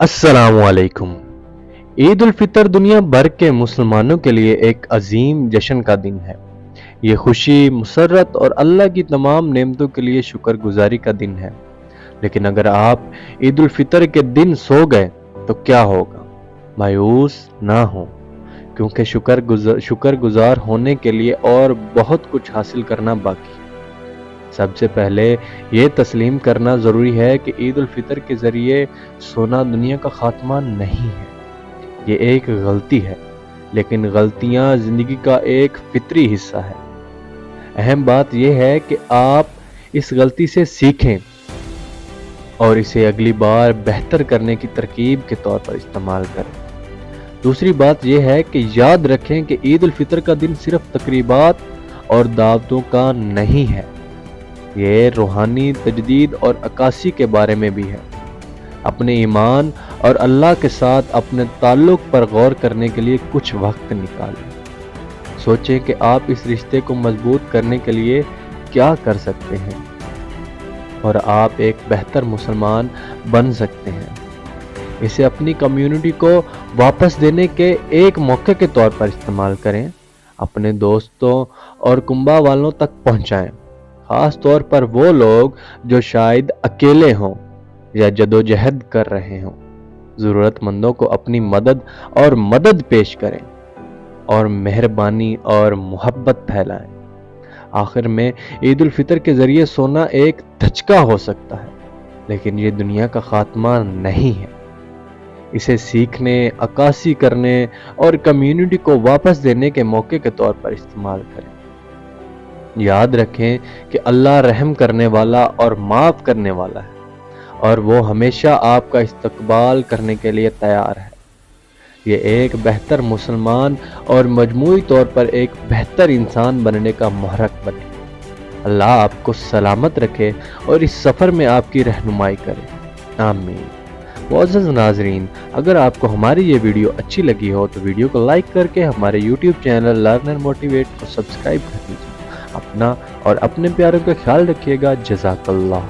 अस्सलामुअलैकुम। ईद उल फितर दुनिया भर के मुसलमानों के लिए एक अजीम जश्न का दिन है। ये खुशी, मुसर्रत और अल्लाह की तमाम नेमतों के लिए शुक्रगुजारी का दिन है। लेकिन अगर आप ईद उल फितर के दिन सो गए तो क्या होगा? मायूस ना हो, क्योंकि शुक्रगुजार होने के लिए और बहुत कुछ हासिल करना बाकी है। सबसे पहले ये तस्लीम करना ज़रूरी है कि ईद उल फितर के ज़रिए सोना दुनिया का ख़ात्मा नहीं है। ये एक गलती है, लेकिन गलतियाँ ज़िंदगी का एक फितरी हिस्सा है। अहम बात यह है कि आप इस गलती से सीखें और इसे अगली बार बेहतर करने की तरकीब के तौर पर इस्तेमाल करें। दूसरी बात यह है कि याद रखें कि ईद उल फितर का दिन सिर्फ तकरीबात और दावतों का नहीं है। ये रूहानी तजदीद और अक्कासी के बारे में भी है। अपने ईमान और अल्लाह के साथ अपने ताल्लुक़ पर गौर करने के लिए कुछ वक्त निकालें। सोचें कि आप इस रिश्ते को मजबूत करने के लिए क्या कर सकते हैं और आप एक बेहतर मुसलमान बन सकते हैं। इसे अपनी कम्युनिटी को वापस देने के एक मौके के तौर पर इस्तेमाल करें। अपने दोस्तों और कुंबा वालों तक पहुंचाएं, खास तौर पर वो लोग जो शायद अकेले हों या जदोजहद कर रहे हों। ज़रूरतमंदों को अपनी मदद पेश करें और मेहरबानी और मोहब्बत फैलाएं। आखिर में ईद उल फितर के ज़रिए सोना एक धचका हो सकता है, लेकिन ये दुनिया का ख़ात्मा नहीं है। इसे सीखने, अक्कासी करने और कम्युनिटी को वापस देने के मौके के तौर पर इस्तेमाल करें। याद रखें कि अल्लाह रहम करने वाला और माफ़ करने वाला है, और वो हमेशा आपका इस्तकबाल करने के लिए तैयार है। ये एक बेहतर मुसलमान और मजमूई तौर पर एक बेहतर इंसान बनने का मुहर्रक बने। अल्लाह आपको सलामत रखे और इस सफ़र में आपकी रहनुमाई करे। आमीन। मुअज़्ज़ज़ नाज़रीन, अगर आपको हमारी ये वीडियो अच्छी लगी हो तो वीडियो को लाइक करके हमारे YouTube channel learn and motivate को सब्सक्राइब कर लीजिए। अपना और अपने प्यारों का ख्याल रखिएगा। जज़ाकल्लाह।